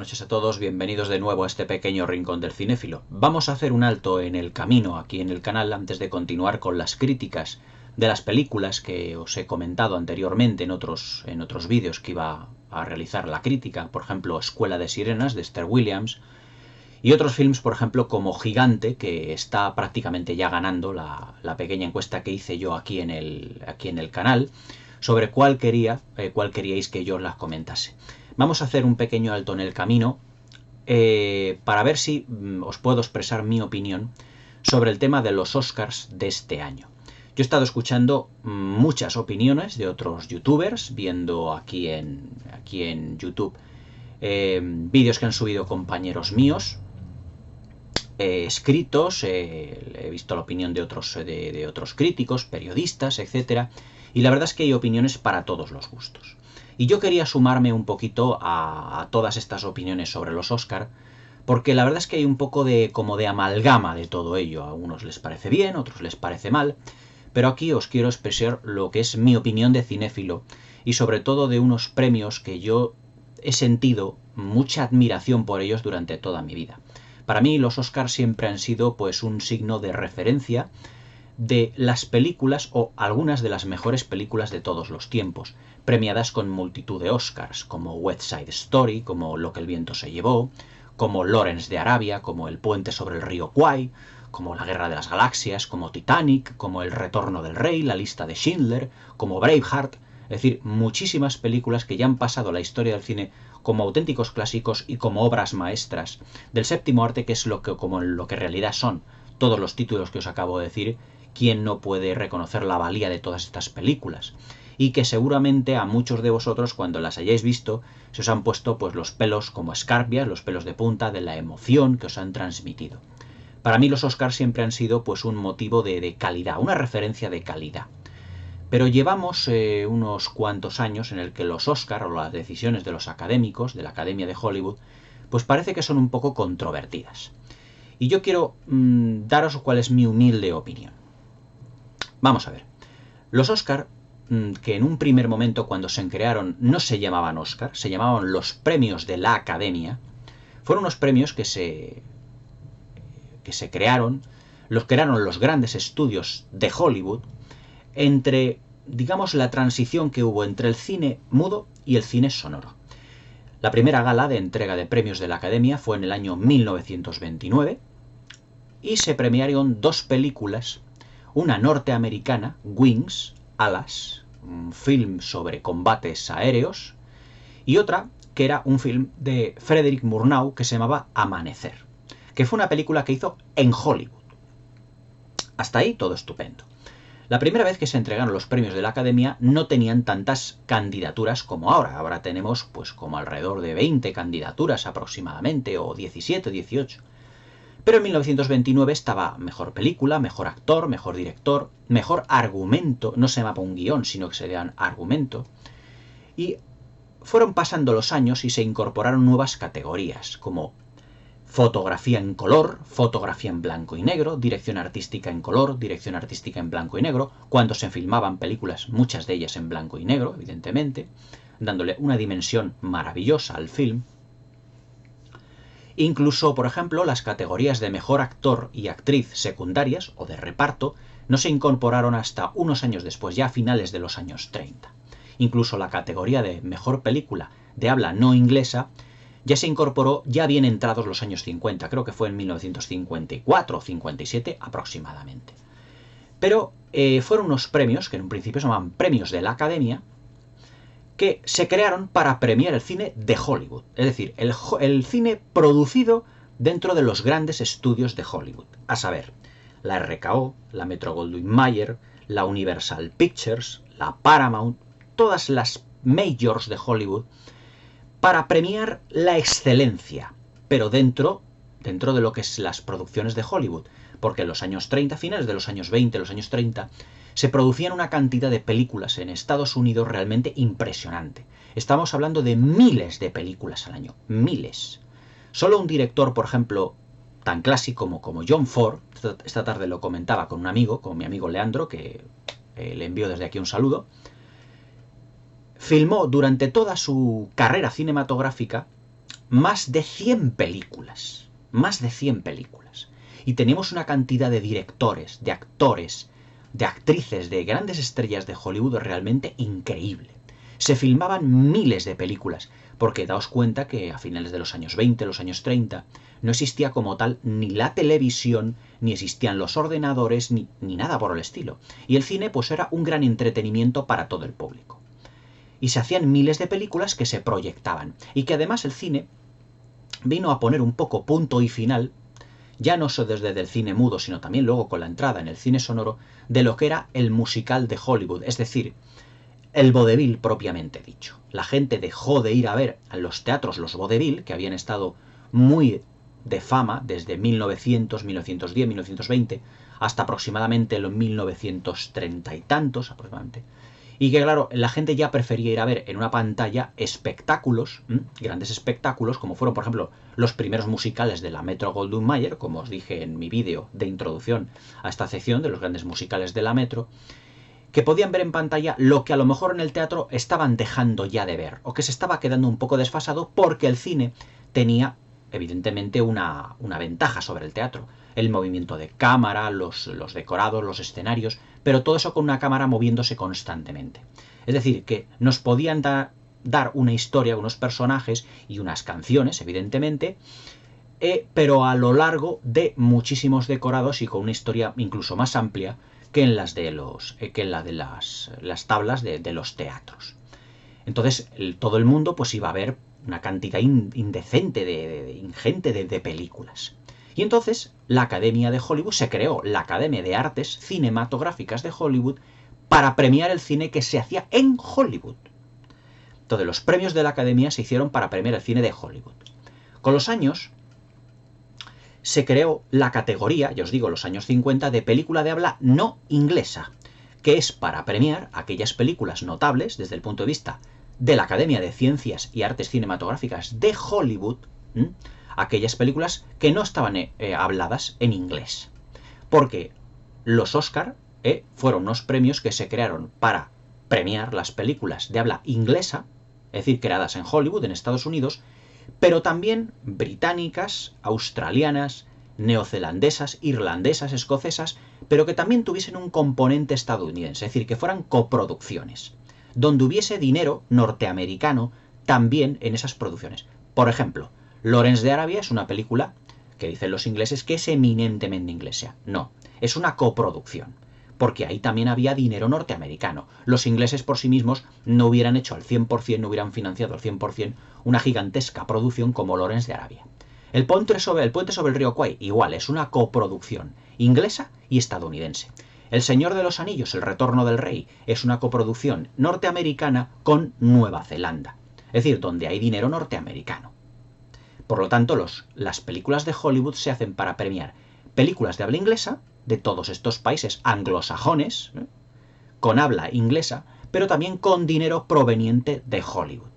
noches a todos, bienvenidos de nuevo a este pequeño rincón del cinéfilo. Vamos a hacer un alto en el camino aquí en el canal antes de continuar con las críticas de las películas que os he comentado anteriormente en otros vídeos que iba a realizar la crítica, por ejemplo Escuela de Sirenas de Esther Williams y otros films, por ejemplo como Gigante, que está prácticamente ya ganando la pequeña encuesta que hice yo aquí en el canal sobre cuál queríais que yo las comentase. Vamos a hacer un pequeño alto en el camino para ver si os puedo expresar mi opinión sobre el tema de los Oscars de este año. Yo he estado escuchando muchas opiniones de otros youtubers, viendo aquí en YouTube vídeos que han subido compañeros míos, escritos, he visto la opinión de otros críticos, periodistas, etc. Y la verdad es que hay opiniones para todos los gustos. Y yo quería sumarme un poquito a todas estas opiniones sobre los Oscar, porque la verdad es que hay un poco como de amalgama de todo ello. A unos les parece bien, a otros les parece mal, pero aquí os quiero expresar lo que es mi opinión de cinéfilo y sobre todo de unos premios que yo he sentido mucha admiración por ellos durante toda mi vida. Para mí los Oscars siempre han sido pues un signo de referencia de las películas o algunas de las mejores películas de todos los tiempos, premiadas con multitud de Oscars, como West Side Story, como Lo que el viento se llevó, como Lawrence de Arabia, como El puente sobre el río Kwai, como La guerra de las galaxias, como Titanic, como El retorno del rey, La lista de Schindler, como Braveheart, es decir, muchísimas películas que ya han pasado a la historia del cine como auténticos clásicos y como obras maestras del séptimo arte, que es lo que en realidad son todos los títulos que os acabo de decir. ¿Quién no puede reconocer la valía de todas estas películas? Y que seguramente a muchos de vosotros, cuando las hayáis visto, se os han puesto pues los pelos como escarpias, los pelos de punta de la emoción que os han transmitido. Para mí los Oscars siempre han sido pues un motivo de calidad, una referencia de calidad. Pero llevamos unos cuantos años en el que los Oscars o las decisiones de los académicos, de la Academia de Hollywood, pues parece que son un poco controvertidas. Y yo quiero daros cuál es mi humilde opinión. Vamos a ver. Los Oscar, que en un primer momento cuando se crearon no se llamaban Oscar, se llamaban los premios de la Academia, fueron unos premios que se crearon, los crearon los grandes estudios de Hollywood entre, digamos, la transición que hubo entre el cine mudo y el cine sonoro. La primera gala de entrega de premios de la Academia fue en el año 1929 y se premiaron dos películas, una norteamericana, Wings, Alas, un film sobre combates aéreos, y otra que era un film de Frederick Murnau que se llamaba Amanecer, que fue una película que hizo en Hollywood. Hasta ahí todo estupendo. La primera vez que se entregaron los premios de la Academia no tenían tantas candidaturas como ahora. Ahora tenemos pues como alrededor de 20 candidaturas aproximadamente, o 17, 18. Pero en 1929 estaba mejor película, mejor actor, mejor director, mejor argumento, no se llamaba un guión, sino que se llamaban argumento. Y fueron pasando los años y se incorporaron nuevas categorías, como fotografía en color, fotografía en blanco y negro, dirección artística en color, dirección artística en blanco y negro, cuando se filmaban películas, muchas de ellas en blanco y negro, evidentemente, dándole una dimensión maravillosa al film. Incluso, por ejemplo, las categorías de mejor actor y actriz secundarias o de reparto no se incorporaron hasta unos años después, ya a finales de los años 30. Incluso la categoría de mejor película de habla no inglesa ya se incorporó ya bien entrados los años 50, creo que fue en 1954 o 57 aproximadamente. Pero fueron unos premios, que en un principio se llamaban premios de la Academia, que se crearon para premiar el cine de Hollywood, es decir, el cine producido dentro de los grandes estudios de Hollywood, a saber, la RKO, la Metro-Goldwyn-Mayer, la Universal Pictures, la Paramount, todas las majors de Hollywood, para premiar la excelencia, pero dentro de lo que es las producciones de Hollywood, porque en los años 30, finales de los años 20, los años 30, se producían una cantidad de películas en Estados Unidos realmente impresionante. Estamos hablando de miles de películas al año, miles. Solo un director, por ejemplo, tan clásico como John Ford, esta tarde lo comentaba con un amigo, con mi amigo Leandro, que le envío desde aquí un saludo, filmó durante toda su carrera cinematográfica más de 100 películas. Más de 100 películas. Y tenemos una cantidad de directores, de actores, de actrices, de grandes estrellas de Hollywood realmente increíble. Se filmaban miles de películas, porque daos cuenta que a finales de los años 20, los años 30, no existía como tal ni la televisión, ni existían los ordenadores, ni nada por el estilo. Y el cine pues era un gran entretenimiento para todo el público. Y se hacían miles de películas que se proyectaban. Y que además el cine vino a poner un poco punto y final, ya no solo desde el cine mudo, sino también luego con la entrada en el cine sonoro, de lo que era el musical de Hollywood, es decir, el vodevil propiamente dicho. La gente dejó de ir a ver a los teatros los vodevil, que habían estado muy de fama desde 1900, 1910, 1920, hasta aproximadamente los 1930 y tantos aproximadamente. Y que claro, la gente ya prefería ir a ver en una pantalla espectáculos, grandes espectáculos, como fueron por ejemplo los primeros musicales de la Metro-Goldwyn-Mayer, como os dije en mi vídeo de introducción a esta sección de los grandes musicales de la Metro, que podían ver en pantalla lo que a lo mejor en el teatro estaban dejando ya de ver, o que se estaba quedando un poco desfasado porque el cine tenía evidentemente una ventaja sobre el teatro. El movimiento de cámara, los decorados, los escenarios, pero todo eso con una cámara moviéndose constantemente. Es decir, que nos podían dar una historia, unos personajes y unas canciones, evidentemente, pero a lo largo de muchísimos decorados y con una historia incluso más amplia que en las de las tablas de los teatros. Entonces todo el mundo pues iba a ver una cantidad indecente, ingente de películas. Y entonces la Academia de Hollywood se creó, la Academia de Artes Cinematográficas de Hollywood, para premiar el cine que se hacía en Hollywood. Entonces los premios de la Academia se hicieron para premiar el cine de Hollywood. Con los años se creó la categoría, ya os digo, los años 50, de película de habla no inglesa, que es para premiar aquellas películas notables desde el punto de vista de la Academia de Ciencias y Artes Cinematográficas de Hollywood, aquellas películas que no estaban habladas en inglés. Porque los Oscar fueron unos premios que se crearon para premiar las películas de habla inglesa, es decir, creadas en Hollywood, en Estados Unidos, pero también británicas, australianas, neozelandesas, irlandesas, escocesas, pero que también tuviesen un componente estadounidense, es decir, que fueran coproducciones, donde hubiese dinero norteamericano también en esas producciones. Por ejemplo, Lawrence de Arabia es una película que dicen los ingleses que es eminentemente inglesa. No, es una coproducción, porque ahí también había dinero norteamericano. Los ingleses por sí mismos no hubieran hecho al 100%, no hubieran financiado al 100% una gigantesca producción como Lawrence de Arabia. El puente sobre el río Kwai, igual, es una coproducción inglesa y estadounidense. El Señor de los Anillos, El Retorno del Rey, es una coproducción norteamericana con Nueva Zelanda. Es decir, donde hay dinero norteamericano. Por lo tanto, las películas de Hollywood se hacen para premiar películas de habla inglesa, de todos estos países anglosajones, con habla inglesa, pero también con dinero proveniente de Hollywood.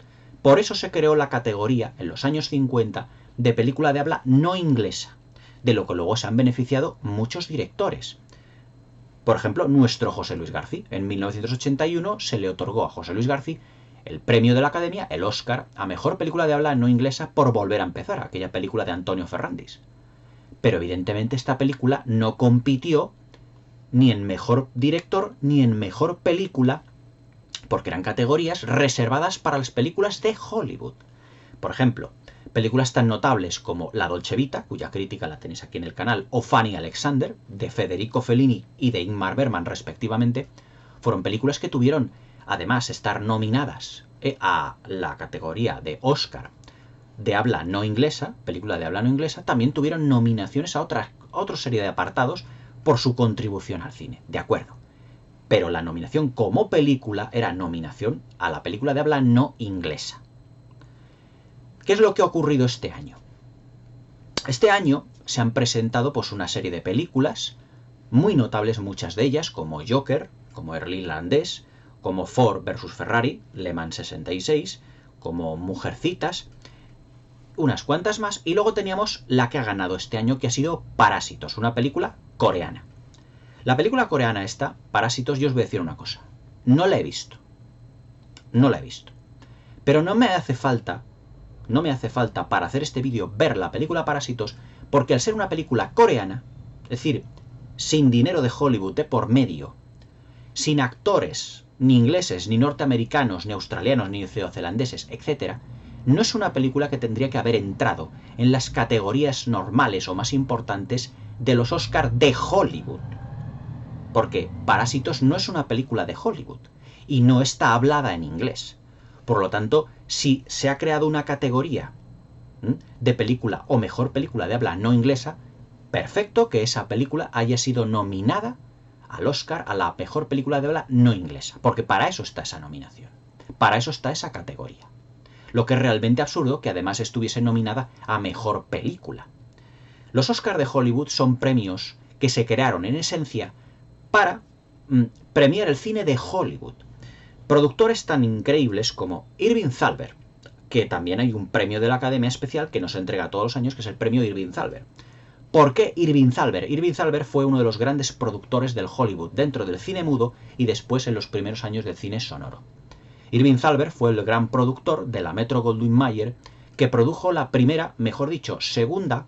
Por eso se creó la categoría, en los años 50, de película de habla no inglesa, de lo que luego se han beneficiado muchos directores. Por ejemplo, nuestro José Luis García. En 1981 se le otorgó a José Luis García el premio de la Academia, el Oscar, a Mejor Película de Habla No Inglesa por Volver a Empezar, aquella película de Antonio Ferrandis. Pero evidentemente esta película no compitió ni en Mejor Director ni en Mejor Película, porque eran categorías reservadas para las películas de Hollywood. Por ejemplo, películas tan notables como La Dolce Vita, cuya crítica la tenéis aquí en el canal, o Fanny Alexander, de Federico Fellini y de Ingmar Bergman respectivamente, fueron películas que tuvieron, además, estar nominadas a la categoría de Oscar de habla no inglesa, película de habla no inglesa, también tuvieron nominaciones a otra serie de apartados por su contribución al cine, de acuerdo. Pero la nominación como película era nominación a la película de habla no inglesa. ¿Qué es lo que ha ocurrido este año? Este año se han presentado pues una serie de películas muy notables, muchas de ellas, como Joker, como El Irlandés, como Ford vs Ferrari, Le Mans 66, como Mujercitas, unas cuantas más, y luego teníamos la que ha ganado este año, que ha sido Parásitos, una película coreana. La película coreana esta, Parásitos, yo os voy a decir una cosa, no la he visto, pero no me hace falta no me hace falta para hacer este vídeo ver la película Parásitos, porque al ser una película coreana, es decir, sin dinero de Hollywood de por medio, sin actores, ni ingleses, ni norteamericanos, ni australianos, ni neozelandeses, etc., no es una película que tendría que haber entrado en las categorías normales o más importantes de los Oscar de Hollywood. Porque Parásitos no es una película de Hollywood y no está hablada en inglés. Por lo tanto, si se ha creado una categoría de película o mejor película de habla no inglesa, perfecto que esa película haya sido nominada al Oscar a la mejor película de habla no inglesa, porque para eso está esa nominación, para eso está esa categoría. Lo que es realmente absurdo que además estuviese nominada a mejor película. Los Oscar de Hollywood son premios que se crearon en esencia para premiar el cine de Hollywood. Productores tan increíbles como Irving Thalberg, que también hay un premio de la Academia Especial que nos entrega todos los años, que es el premio Irving Thalberg. ¿Por qué Irving Thalberg? Irving Thalberg fue uno de los grandes productores del Hollywood dentro del cine mudo y después en los primeros años del cine sonoro. Irving Thalberg fue el gran productor de la Metro-Goldwyn-Mayer que produjo la primera, mejor dicho, segunda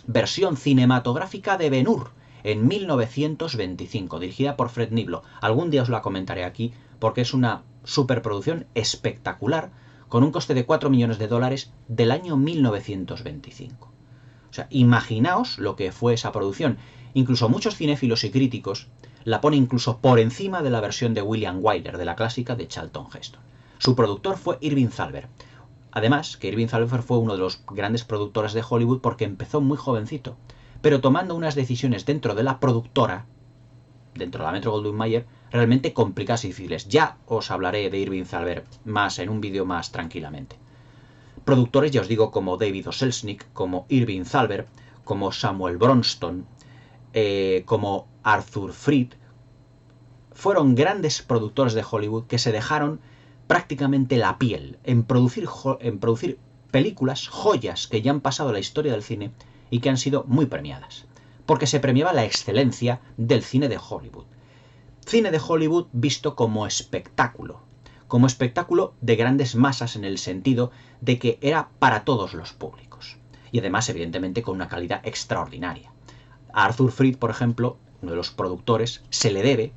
versión cinematográfica de Ben-Hur en 1925, dirigida por Fred Niblo. Algún día os la comentaré aquí porque es una superproducción espectacular con un coste de $4 millones del año 1925. O sea, imaginaos lo que fue esa producción. Incluso muchos cinéfilos y críticos la ponen incluso por encima de la versión de William Wyler, de la clásica de Charlton Heston. Su productor fue Irving Thalberg. Además, que Irving Thalberg fue uno de los grandes productores de Hollywood porque empezó muy jovencito, pero tomando unas decisiones dentro de la productora, dentro de la Metro-Goldwyn-Mayer, realmente complicadas y difíciles. Ya os hablaré de Irving Thalberg más en un vídeo más tranquilamente. Productores, ya os digo, como David O. Selznick, como Irving Thalberg, como Samuel Bronston, como Arthur Freed, fueron grandes productores de Hollywood que se dejaron prácticamente la piel en producir películas, joyas que ya han pasado a la historia del cine y que han sido muy premiadas, porque se premiaba la excelencia del cine de Hollywood. Cine de Hollywood visto como espectáculo de grandes masas en el sentido de que era para todos los públicos. Y además, evidentemente, con una calidad extraordinaria. A Arthur Freed, por ejemplo, uno de los productores, se le debe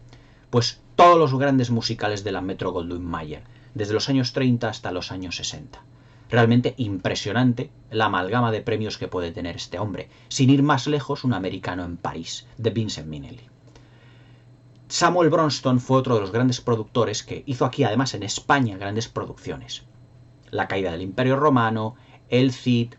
pues todos los grandes musicales de la Metro-Goldwyn-Mayer, desde los años 30 hasta los años 60. Realmente impresionante la amalgama de premios que puede tener este hombre. Sin ir más lejos, Un americano en París, de Vincent Minnelli. Samuel Bronston fue otro de los grandes productores que hizo aquí, además en España, grandes producciones. La caída del Imperio Romano, El Cid,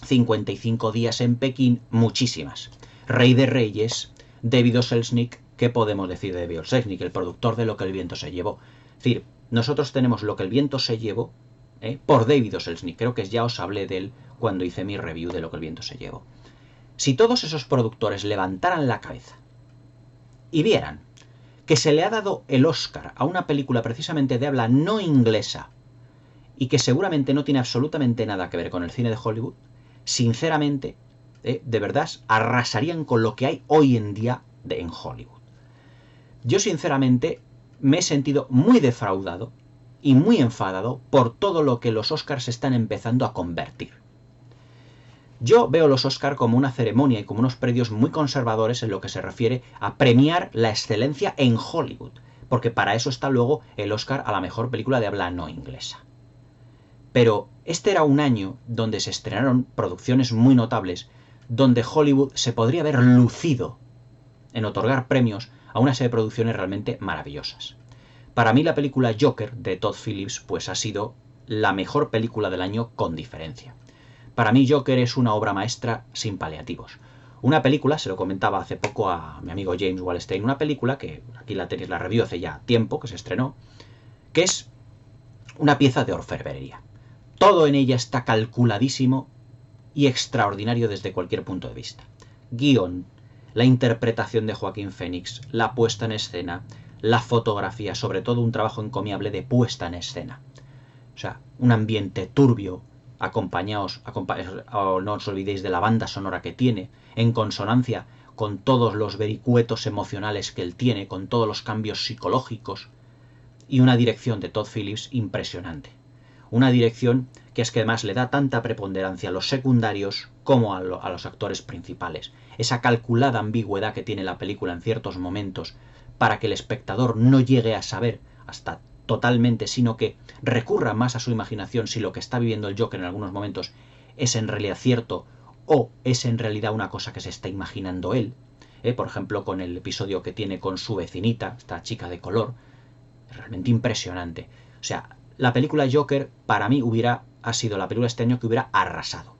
55 días en Pekín, muchísimas. Rey de Reyes, David O. Selznick. ¿Qué podemos decir de David O. Selznick, el productor de Lo que el viento se llevó? Es decir, nosotros tenemos Lo que el viento se llevó por David O. Selznick. Creo que ya os hablé de él cuando hice mi review de Lo que el viento se llevó. Si todos esos productores levantaran la cabeza y vieran que se le ha dado el Oscar a una película precisamente de habla no inglesa y que seguramente no tiene absolutamente nada que ver con el cine de Hollywood, sinceramente, de verdad, arrasarían con lo que hay hoy en día en Hollywood. Yo sinceramente me he sentido muy defraudado y muy enfadado por todo lo que los Oscars están empezando a convertir. Yo veo los Oscar como una ceremonia y como unos premios muy conservadores en lo que se refiere a premiar la excelencia en Hollywood, porque para eso está luego el Oscar a la mejor película de habla no inglesa. Pero este era un año donde se estrenaron producciones muy notables, donde Hollywood se podría haber lucido en otorgar premios a una serie de producciones realmente maravillosas. Para mí la película Joker de Todd Phillips pues ha sido la mejor película del año con diferencia. Para mí Joker es una obra maestra sin paliativos. Una película, se lo comentaba hace poco a mi amigo James Wallstein, una película que aquí la tenéis la review hace ya tiempo que se estrenó, que es una pieza de orfebrería. Todo en ella está calculadísimo y extraordinario desde cualquier punto de vista. Guión, la interpretación de Joaquín Phoenix, la puesta en escena, la fotografía, sobre todo un trabajo encomiable de puesta en escena. O sea, un ambiente turbio, acompañaos, no os olvidéis de la banda sonora que tiene, en consonancia con todos los vericuetos emocionales que él tiene, con todos los cambios psicológicos, y una dirección de Todd Phillips impresionante. Una dirección que es que además le da tanta preponderancia a los secundarios como a los actores principales. Esa calculada ambigüedad que tiene la película en ciertos momentos para que el espectador no llegue a saber hasta totalmente, sino que recurra más a su imaginación si lo que está viviendo el Joker en algunos momentos es en realidad cierto o es en realidad una cosa que se está imaginando él. Por ejemplo, con el episodio que tiene con su vecinita, esta chica de color, es realmente impresionante. O sea, la película Joker para mí ha sido la película este año que hubiera arrasado.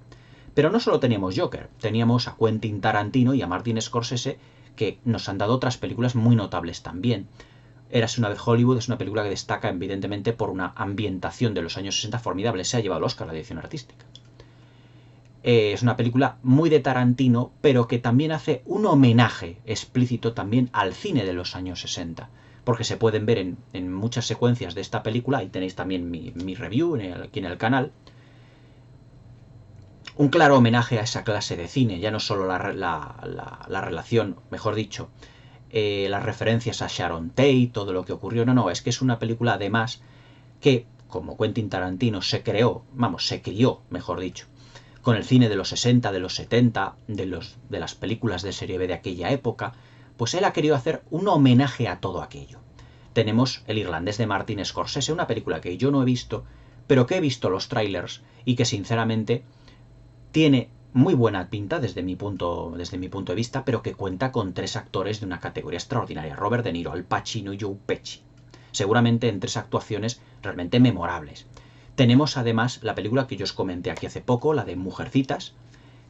Pero no solo teníamos Joker, teníamos a Quentin Tarantino y a Martin Scorsese, que nos han dado otras películas muy notables también. Érase una vez Hollywood es una película que destaca evidentemente por una ambientación de los años 60 formidable. Se ha llevado el Oscar a la dirección artística. Es una película muy de Tarantino, pero que también hace un homenaje explícito también al cine de los años 60. Porque se pueden ver en muchas secuencias de esta película, ahí tenéis también mi review aquí en el canal, un claro homenaje a esa clase de cine, ya no solo la relación, mejor dicho, las referencias a Sharon Tate, todo lo que ocurrió, no, es que es una película además que, como Quentin Tarantino se crió, mejor dicho, con el cine de los 60, de los 70, de las películas de serie B de aquella época, pues él ha querido hacer un homenaje a todo aquello. Tenemos El irlandés de Martin Scorsese, una película que yo no he visto, pero que he visto los trailers y que sinceramente tiene muy buena pinta desde mi punto de vista, pero que cuenta con 3 actores de una categoría extraordinaria: Robert De Niro, Al Pacino y Joe Pesci. Seguramente en 3 actuaciones realmente memorables. Tenemos además la película que yo os comenté aquí hace poco, la de Mujercitas,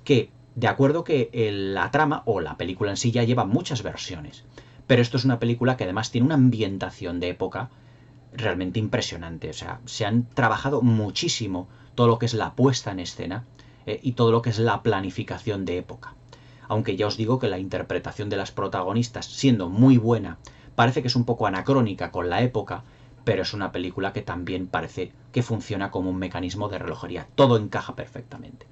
que de acuerdo que la trama o la película en sí ya lleva muchas versiones, pero esto es una película que además tiene una ambientación de época realmente impresionante. O sea, se han trabajado muchísimo todo lo que es la puesta en escena y todo lo que es la planificación de época. Aunque ya os digo que la interpretación de las protagonistas, siendo muy buena, parece que es un poco anacrónica con la época, pero es una película que también parece que funciona como un mecanismo de relojería. Todo encaja perfectamente.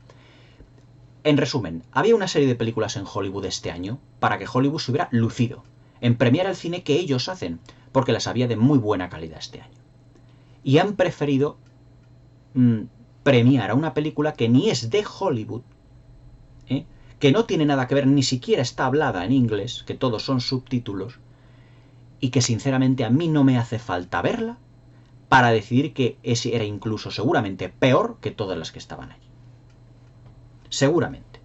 En resumen, había una serie de películas en Hollywood este año para que Hollywood se hubiera lucido en premiar el cine que ellos hacen, porque las había de muy buena calidad este año. Y han preferido premiar a una película que ni es de Hollywood, que no tiene nada que ver, ni siquiera está hablada en inglés, que todos son subtítulos, y que sinceramente a mí no me hace falta verla para decidir que ese era incluso seguramente peor que todas las que estaban allí. Seguramente.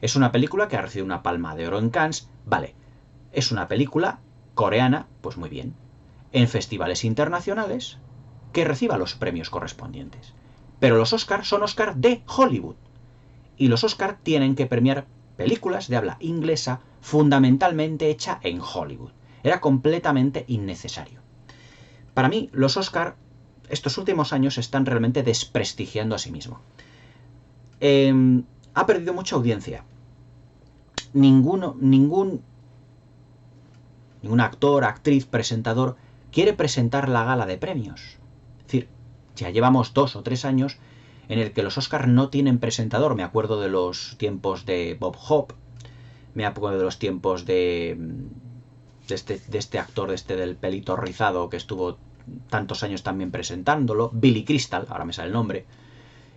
Es una película que ha recibido una Palma de Oro en Cannes, vale. Es una película coreana, pues muy bien. En festivales internacionales, que reciba los premios correspondientes. Pero los Oscars son Oscars de Hollywood. Y los Oscars tienen que premiar películas de habla inglesa fundamentalmente hecha en Hollywood. Era completamente innecesario. Para mí, los Oscars estos últimos años se están realmente desprestigiando a sí mismo. Ha perdido mucha audiencia. Ningún actor, actriz, presentador quiere presentar la gala de premios. Es decir, ya llevamos 2 o 3 años en el que los Oscars no tienen presentador. Me acuerdo de los tiempos de Bob Hope, me acuerdo de los tiempos de este actor, del pelito rizado, que estuvo tantos años también presentándolo, Billy Crystal, ahora me sale el nombre,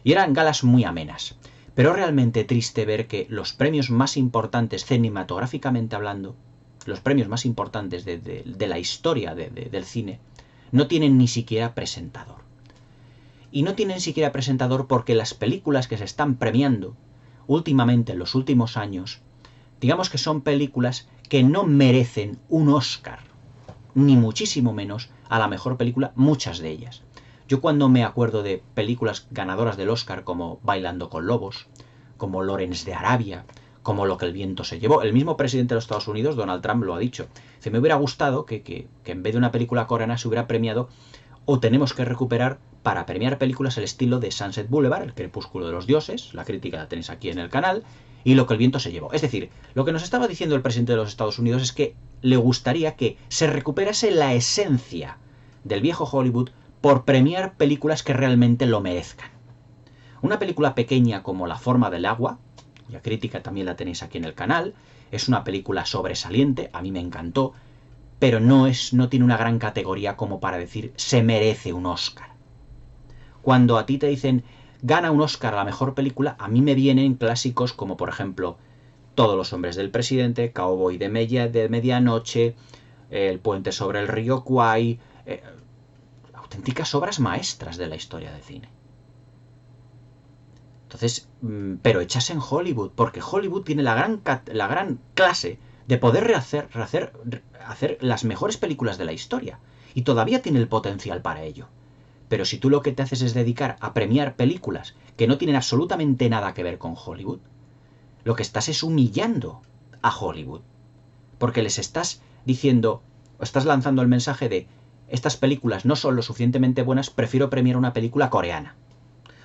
y eran galas muy amenas. Pero realmente triste ver que los premios más importantes cinematográficamente hablando, los premios más importantes de la historia del cine, no tienen ni siquiera presentador. Y no tienen siquiera presentador porque las películas que se están premiando últimamente, en los últimos años, digamos que son películas que no merecen un Oscar, ni muchísimo menos a la mejor película, muchas de ellas. Yo cuando me acuerdo de películas ganadoras del Oscar como Bailando con Lobos, como Lawrence de Arabia, como Lo que el viento se llevó, el mismo presidente de los Estados Unidos, Donald Trump, lo ha dicho. Se me hubiera gustado que en vez de una película coreana se hubiera premiado, o tenemos que recuperar para premiar películas el estilo de Sunset Boulevard, El crepúsculo de los dioses, la crítica la tenéis aquí en el canal, y Lo que el viento se llevó. Es decir, lo que nos estaba diciendo el presidente de los Estados Unidos es que le gustaría que se recuperase la esencia del viejo Hollywood por premiar películas que realmente lo merezcan. Una película pequeña como La forma del agua, la crítica también la tenéis aquí en el canal, es una película sobresaliente, a mí me encantó, pero no tiene una gran categoría como para decir se merece un Oscar. Cuando a ti te dicen gana un Oscar a la mejor película, a mí me vienen clásicos como por ejemplo Todos los hombres del presidente, Cowboy de medianoche, El puente sobre el río Kwai, auténticas obras maestras de la historia del cine. Entonces, pero hechas en Hollywood, porque Hollywood tiene la gran clase de poder hacer las mejores películas de la historia, y todavía tiene el potencial para ello. Pero si tú lo que te haces es dedicar a premiar películas que no tienen absolutamente nada que ver con Hollywood, lo que estás es humillando a Hollywood, porque les estás diciendo, o estás lanzando el mensaje de estas películas no son lo suficientemente buenas, prefiero premiar una película coreana,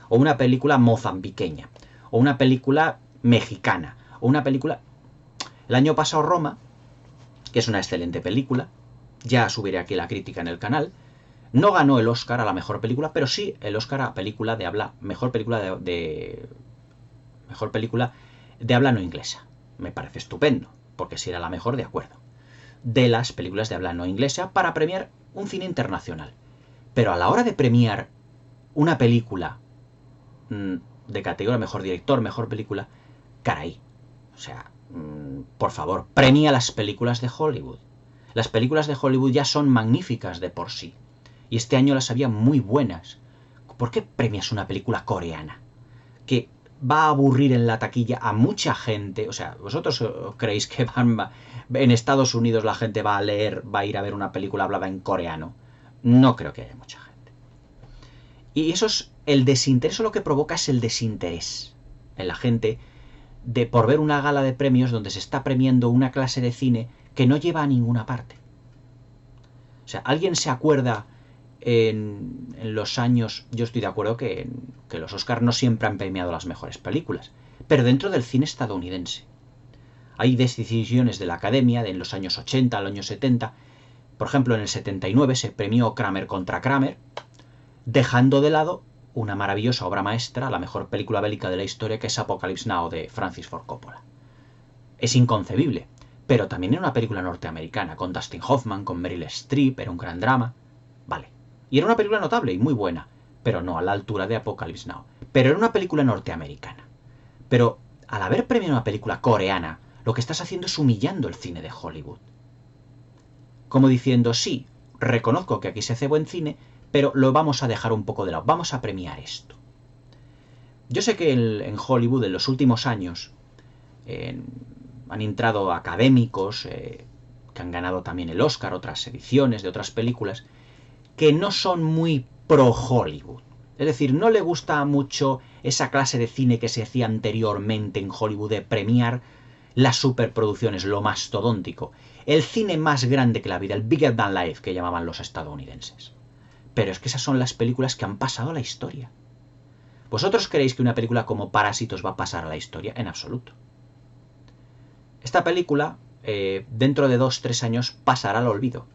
o una película mozambiqueña, o una película mexicana, o una película... El año pasado Roma, que es una excelente película, ya subiré aquí la crítica en el canal, no ganó el Oscar a la mejor película, pero sí el Oscar a película de habla, mejor película de habla no inglesa. Me parece estupendo, porque si era la mejor, de acuerdo. De las películas de habla no inglesa para premiar un cine internacional. Pero a la hora de premiar una película de categoría mejor director, mejor película, caray. O sea, por favor, premia las películas de Hollywood. Las películas de Hollywood ya son magníficas de por sí. Y este año las había muy buenas. ¿Por qué premias una película coreana? Que va a aburrir en la taquilla a mucha gente. O sea, ¿vosotros creéis que en Estados Unidos la gente va a ir a ver una película hablada en coreano? No creo que haya mucha gente. Y eso es el desinterés, lo que provoca es el desinterés en la gente por ver una gala de premios donde se está premiando una clase de cine que no lleva a ninguna parte. O sea, ¿alguien se acuerda en los años? Yo estoy de acuerdo que los Oscars no siempre han premiado las mejores películas, pero dentro del cine estadounidense hay decisiones de la Academia en los años 80, los años 70. Por ejemplo, en el 79 se premió Kramer contra Kramer, dejando de lado una maravillosa obra maestra, la mejor película bélica de la historia, que es Apocalypse Now, de Francis Ford Coppola. Es inconcebible, pero también era una película norteamericana, con Dustin Hoffman, con Meryl Streep, era un gran drama. Vale. Y era una película notable y muy buena, pero no a la altura de Apocalypse Now. Pero era una película norteamericana. Pero al haber premiado una película coreana, lo que estás haciendo es humillando el cine de Hollywood. Como diciendo, sí, reconozco que aquí se hace buen cine, pero lo vamos a dejar un poco de lado, vamos a premiar esto. Yo sé que en Hollywood en los últimos años han entrado académicos que han ganado también el Oscar, otras ediciones de otras películas, que no son muy pro Hollywood. Es decir, no le gusta mucho esa clase de cine que se hacía anteriormente en Hollywood de premiar las superproducciones, lo mastodóntico, el cine más grande que la vida, el bigger than life que llamaban los estadounidenses. Pero es que esas son las películas que han pasado a la historia. ¿Vosotros creéis que una película como Parásitos va a pasar a la historia? En absoluto. Esta película, dentro de 2-3 años, pasará al olvido.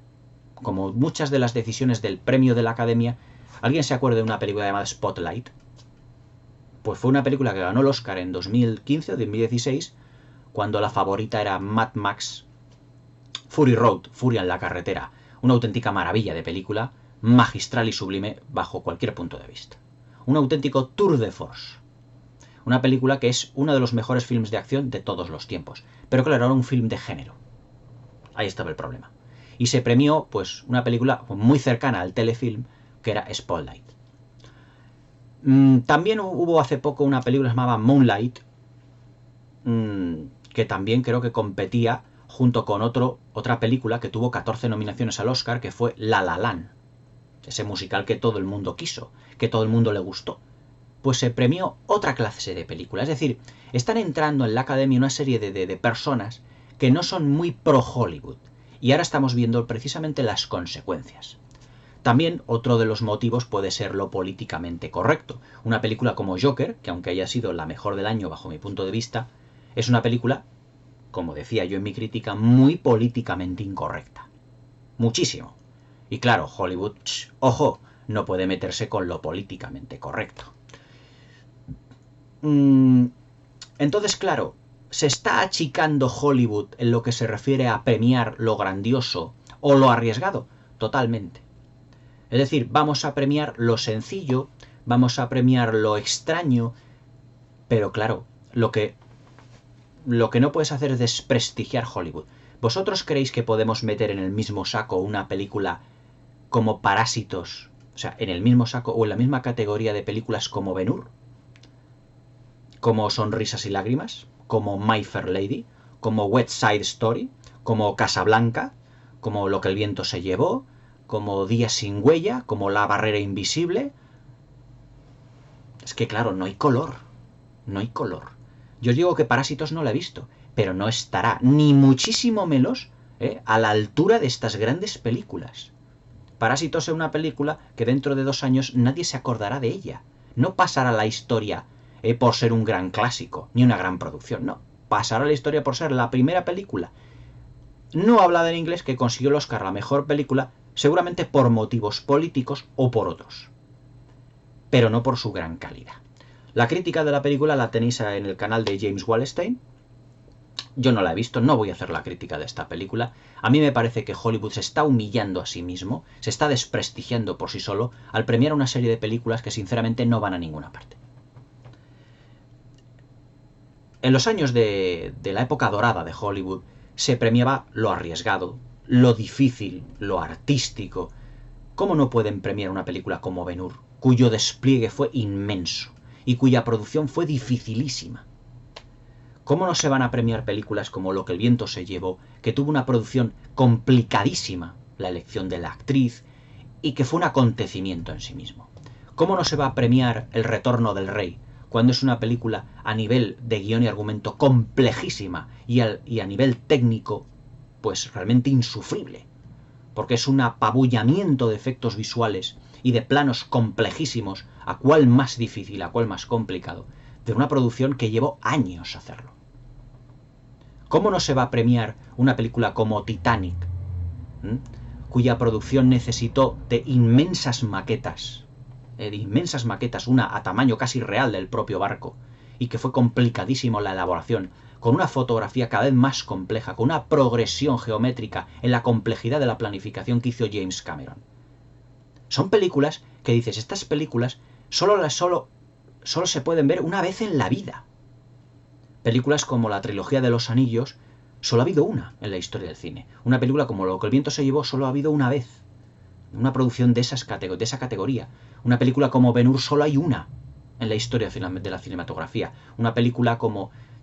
Como muchas de las decisiones del premio de la Academia. ¿Alguien se acuerda de una película llamada Spotlight? Pues fue una película que ganó el Oscar en 2015 o 2016, cuando la favorita era Mad Max Fury Road, Furia en la carretera. Una auténtica maravilla de película, magistral y sublime bajo cualquier punto de vista. Un auténtico tour de force. Una película que es uno de los mejores films de acción de todos los tiempos. Pero claro, era un film de género. Ahí estaba el problema. Y se premió pues una película muy cercana al telefilm, que era Spotlight. También hubo hace poco una película llamada Moonlight, que también creo que competía junto con otra película que tuvo 14 nominaciones al Oscar, que fue La La Land. Ese musical que todo el mundo quiso, que todo el mundo le gustó. Pues se premió otra clase de película. Es decir, están entrando en la Academia una serie de personas que no son muy pro Hollywood. Y ahora estamos viendo precisamente las consecuencias. También otro de los motivos puede ser lo políticamente correcto. Una película como Joker, que aunque haya sido la mejor del año bajo mi punto de vista, es una película, como decía yo en mi crítica, muy políticamente incorrecta. Muchísimo. Y claro, Hollywood, ojo, no puede meterse con lo políticamente correcto. Entonces, claro, ¿se está achicando Hollywood en lo que se refiere a premiar lo grandioso o lo arriesgado? Totalmente. Es decir, vamos a premiar lo sencillo, vamos a premiar lo extraño, pero claro, lo que no puedes hacer es desprestigiar Hollywood. ¿Vosotros creéis que podemos meter en el mismo saco una película como Parásitos? O sea, en el mismo saco o en la misma categoría de películas como Ben-Hur, como Sonrisas y Lágrimas, como My Fair Lady, como West Side Story, como Casablanca, como Lo que el viento se llevó, como Días sin huella, como La barrera invisible. Es que claro, no hay color. No hay color. Yo os digo que Parásitos no la he visto, pero no estará ni muchísimo menos a la altura de estas grandes películas. Parásitos es una película que dentro de 2 años nadie se acordará de ella. No pasará a la historia por ser un gran clásico, ni una gran producción, no. Pasará a la historia por ser la primera película no hablada en inglés que consiguió el Oscar a la mejor película, seguramente por motivos políticos o por otros, pero no por su gran calidad. La crítica de la película la tenéis en el canal de James Wallstein. Yo no la he visto, no voy a hacer la crítica de esta película. A mí me parece que Hollywood se está humillando a sí mismo, se está desprestigiando por sí solo al premiar una serie de películas que sinceramente no van a ninguna parte. En los años de la época dorada de Hollywood se premiaba lo arriesgado, lo difícil, lo artístico. ¿Cómo no pueden premiar una película como Ben-Hur, cuyo despliegue fue inmenso y cuya producción fue dificilísima? ¿Cómo no se van a premiar películas como Lo que el viento se llevó, que tuvo una producción complicadísima, la elección de la actriz, y que fue un acontecimiento en sí mismo? ¿Cómo no se va a premiar El retorno del rey, cuando es una película a nivel de guión y argumento complejísima y a nivel técnico, pues realmente insufrible? Porque es un apabullamiento de efectos visuales y de planos complejísimos, a cuál más difícil, a cuál más complicado, de una producción que llevó años hacerlo. ¿Cómo no se va a premiar una película como Titanic, cuya producción necesitó de inmensas maquetas, una a tamaño casi real del propio barco, y que fue complicadísimo la elaboración, con una fotografía cada vez más compleja, con una progresión geométrica en la complejidad de la planificación que hizo James Cameron? Son películas que dices, estas películas solo se pueden ver una vez en la vida. Películas como la trilogía de los anillos, solo ha habido una en la historia del cine. Una película como Lo que el viento se llevó, solo ha habido una vez. Una producción de esa categoría. Una película como Ben-Hur, solo hay una en la historia de la cinematografía. Una película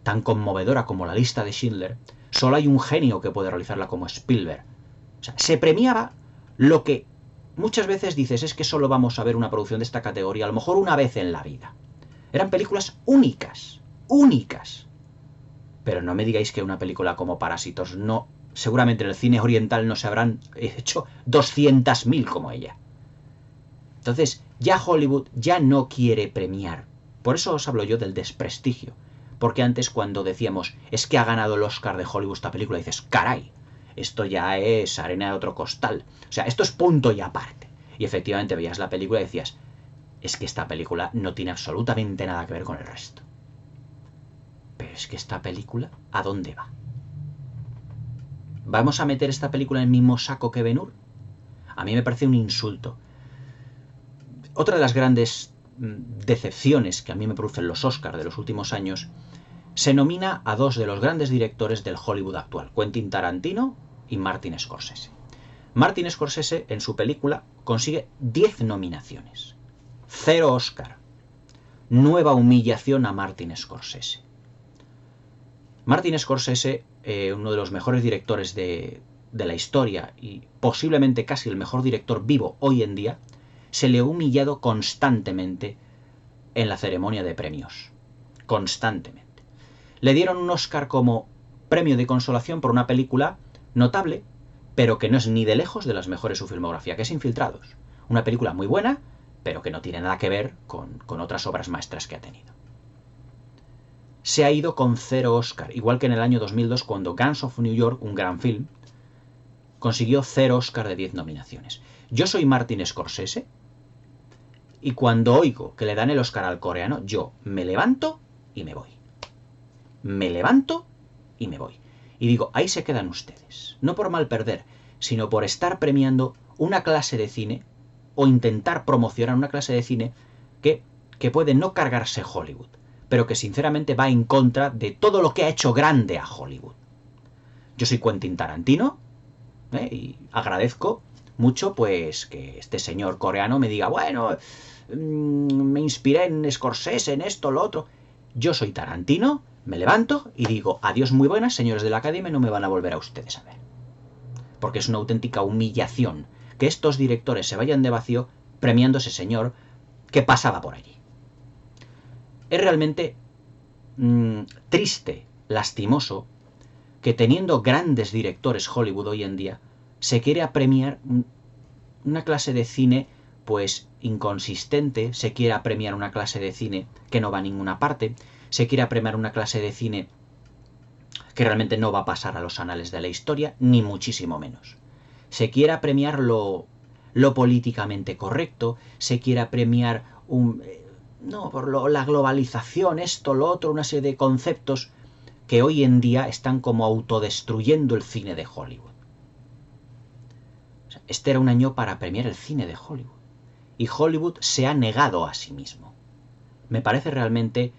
tan conmovedora como La lista de Schindler, solo hay un genio que puede realizarla, como Spielberg. O sea, se premiaba lo que muchas veces dices, es que solo vamos a ver una producción de esta categoría, a lo mejor una vez en la vida. Eran películas únicas. Pero no me digáis que una película como Parásitos no... Seguramente en el cine oriental no se habrán hecho 200.000 como ella. Entonces, ya Hollywood ya no quiere premiar. Por eso os hablo yo del desprestigio. Porque antes, cuando decíamos, es que ha ganado el Oscar de Hollywood esta película, dices, caray, esto ya es arena de otro costal. O sea, esto es punto y aparte. Y efectivamente veías la película y decías, es que esta película no tiene absolutamente nada que ver con el resto. Pero es que esta película, ¿a dónde va? ¿Vamos a meter esta película en el mismo saco que Ben-Hur? A mí me parece un insulto. Otra de las grandes decepciones que a mí me producen los Oscars de los últimos años, se nomina a 2 de los grandes directores del Hollywood actual, Quentin Tarantino y Martin Scorsese. Martin Scorsese, en su película, consigue 10 nominaciones. 0 Oscar. Nueva humillación a Martin Scorsese. Martin Scorsese, uno de los mejores directores de la historia y posiblemente casi el mejor director vivo hoy en día, se le ha humillado constantemente en la ceremonia de premios. Constantemente. Le dieron un Oscar como premio de consolación por una película notable, pero que no es ni de lejos de las mejores de su filmografía, que es Infiltrados. Una película muy buena, pero que no tiene nada que ver con otras obras maestras que ha tenido. Se ha ido con 0 Oscar, igual que en el año 2002 cuando Gangs of New York, un gran film, consiguió 0 Oscar de 10 nominaciones. Yo soy Martin Scorsese y cuando oigo que le dan el Oscar al coreano, yo me levanto y me voy. Me levanto y me voy. Y digo, ahí se quedan ustedes. No por mal perder, sino por estar premiando una clase de cine o intentar promocionar una clase de cine que puede no cargarse Hollywood, pero que sinceramente va en contra de todo lo que ha hecho grande a Hollywood. Yo soy Quentin Tarantino, y agradezco mucho pues que este señor coreano me diga, bueno, me inspiré en Scorsese, en esto, lo otro. Yo soy Tarantino, me levanto y digo, adiós muy buenas, señores de la Academia, no me van a volver a ustedes a ver. Porque es una auténtica humillación que estos directores se vayan de vacío premiando a ese señor que pasaba por allí. Es realmente triste, lastimoso, que teniendo grandes directores Hollywood hoy en día, se quiere premiar una clase de cine pues inconsistente, se quiere premiar una clase de cine que no va a ninguna parte, se quiere premiar una clase de cine que realmente no va a pasar a los anales de la historia, ni muchísimo menos. Se quiere premiar lo políticamente correcto, se quiere premiar la globalización, esto, lo otro, una serie de conceptos que hoy en día están como autodestruyendo el cine de Hollywood. O sea, este era un año para premiar el cine de Hollywood. Y Hollywood se ha negado a sí mismo. Me parece realmente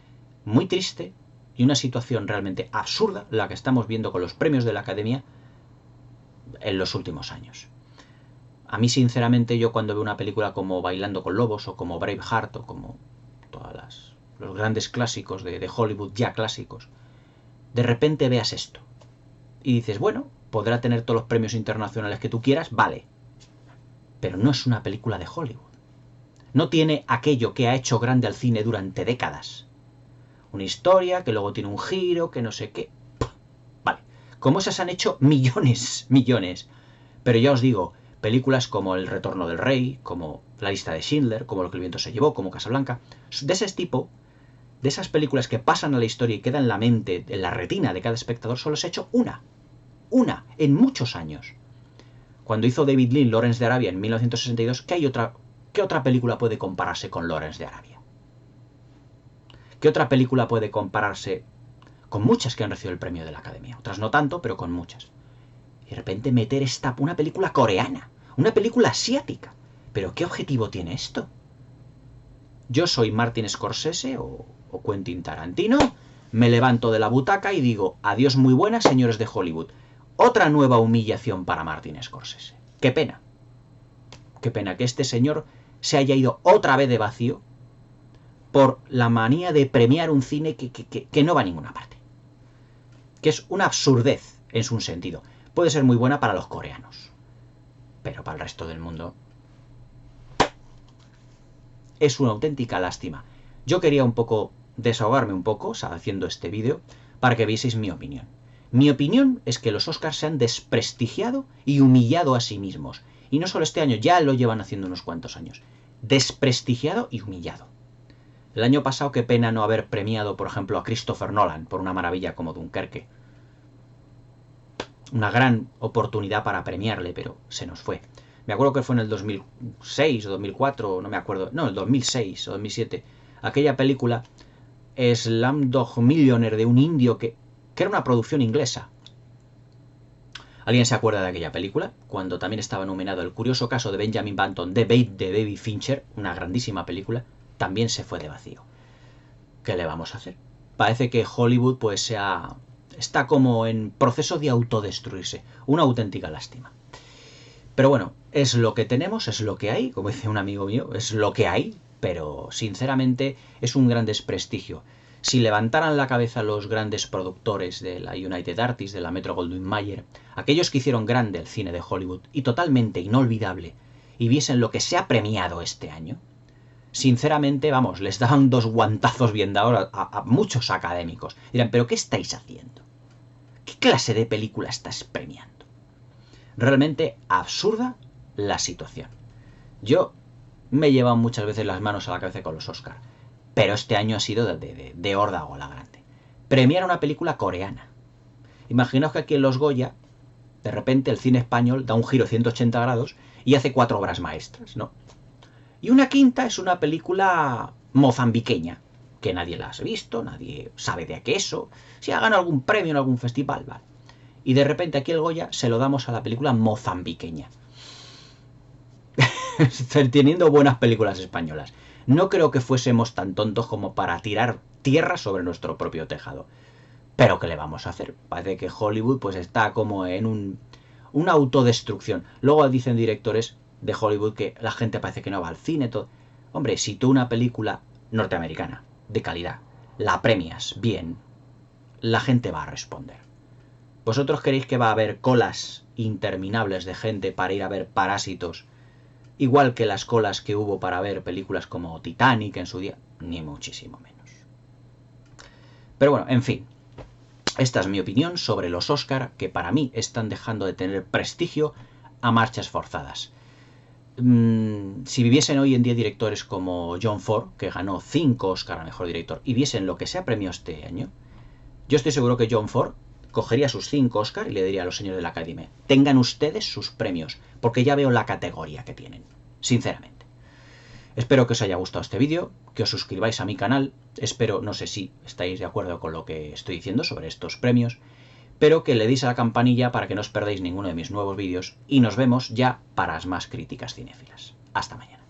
muy triste y una situación realmente absurda la que estamos viendo con los premios de la Academia en los últimos años. A mí, sinceramente, yo cuando veo una película como Bailando con Lobos o como Braveheart o como todos los grandes clásicos de Hollywood ya clásicos, de repente veas esto y dices, bueno, podrá tener todos los premios internacionales que tú quieras, vale, pero no es una película de Hollywood. No tiene aquello que ha hecho grande al cine durante décadas. Una historia que luego tiene un giro, que no sé qué. Vale, como esas han hecho millones. Pero ya os digo, películas como El Retorno del Rey, como La Lista de Schindler, como Lo que el viento se llevó, como Casablanca, de ese tipo, de esas películas que pasan a la historia y quedan en la mente, en la retina de cada espectador, solo se ha hecho una en muchos años. Cuando hizo David Lean Lawrence de Arabia en 1962, ¿qué otra película puede compararse con Lawrence de Arabia? ¿Qué otra película puede compararse con muchas que han recibido el premio de la Academia? Otras no tanto, pero con muchas. Y de repente meter una película coreana, una película asiática. ¿Pero qué objetivo tiene esto? Yo soy Martin Scorsese o Quentin Tarantino, me levanto de la butaca y digo, adiós muy buenas, señores de Hollywood. Otra nueva humillación para Martin Scorsese. Qué pena. Qué pena que este señor se haya ido otra vez de vacío por la manía de premiar un cine que no va a ninguna parte. Que es una absurdez en su sentido. Puede ser muy buena para los coreanos, pero para el resto del mundo es una auténtica lástima. Yo quería desahogarme un poco, haciendo este vídeo, para que vieseis mi opinión. Mi opinión es que los Oscars se han desprestigiado y humillado a sí mismos. Y no solo este año, ya lo llevan haciendo unos cuantos años. Desprestigiado y humillado. El año pasado, qué pena no haber premiado, por ejemplo, a Christopher Nolan por una maravilla como Dunkerque. Una gran oportunidad para premiarle, pero se nos fue. Me acuerdo que fue en el 2006 o 2004, no me acuerdo. No, el 2006 o 2007. Aquella película, Slumdog Millionaire, de un indio que era una producción inglesa. ¿Alguien se acuerda de aquella película? Cuando también estaba nominado El curioso caso de Benjamin Button, de David Fincher, una grandísima película, también se fue de vacío. ¿Qué le vamos a hacer? Parece que Hollywood pues está como en proceso de autodestruirse. Una auténtica lástima. Pero bueno, es lo que tenemos, es lo que hay, como dice un amigo mío, es lo que hay, pero sinceramente es un gran desprestigio. Si levantaran la cabeza los grandes productores de la United Artists, de la Metro-Goldwyn-Mayer, aquellos que hicieron grande el cine de Hollywood y totalmente inolvidable, y viesen lo que se ha premiado este año, sinceramente, vamos, les daban dos guantazos bien dados a muchos académicos. Dirán, ¿pero qué estáis haciendo? ¿Qué clase de película estás premiando? Realmente absurda la situación. Yo me he llevado muchas veces las manos a la cabeza con los Oscars, pero este año ha sido de órdago la grande. Premiar una película coreana. Imaginaos que aquí en los Goya, de repente el cine español da un giro de 180 grados y hace 4 obras maestras, ¿no? Y una quinta es una película mozambiqueña, que nadie la ha visto, nadie sabe de qué eso, si ha ganado algún premio en algún festival, vale. Y de repente aquí el Goya se lo damos a la película mozambiqueña. teniendo buenas películas españolas. No creo que fuésemos tan tontos como para tirar tierra sobre nuestro propio tejado. Pero ¿qué le vamos a hacer? Parece que Hollywood pues está como en una autodestrucción. Luego dicen directores de Hollywood que la gente parece que no va al cine. Todo. Hombre, si tú una película norteamericana de calidad la premias bien, la gente va a responder. ¿Vosotros creéis que va a haber colas interminables de gente para ir a ver Parásitos? Igual que las colas que hubo para ver películas como Titanic en su día, ni muchísimo menos. Pero bueno, en fin. Esta es mi opinión sobre los Oscar, que para mí están dejando de tener prestigio a marchas forzadas. Si viviesen hoy en día directores como John Ford, que ganó 5 Oscar a Mejor Director, y viesen lo que se ha premiado este año, yo estoy seguro que John Ford cogería sus 5 Oscar y le diría a los señores de la Academia, tengan ustedes sus premios, porque ya veo la categoría que tienen, sinceramente. Espero que os haya gustado este vídeo, que os suscribáis a mi canal, espero, no sé si estáis de acuerdo con lo que estoy diciendo sobre estos premios, pero que le deis a la campanilla para que no os perdáis ninguno de mis nuevos vídeos y nos vemos ya para las más críticas cinéfilas. Hasta mañana.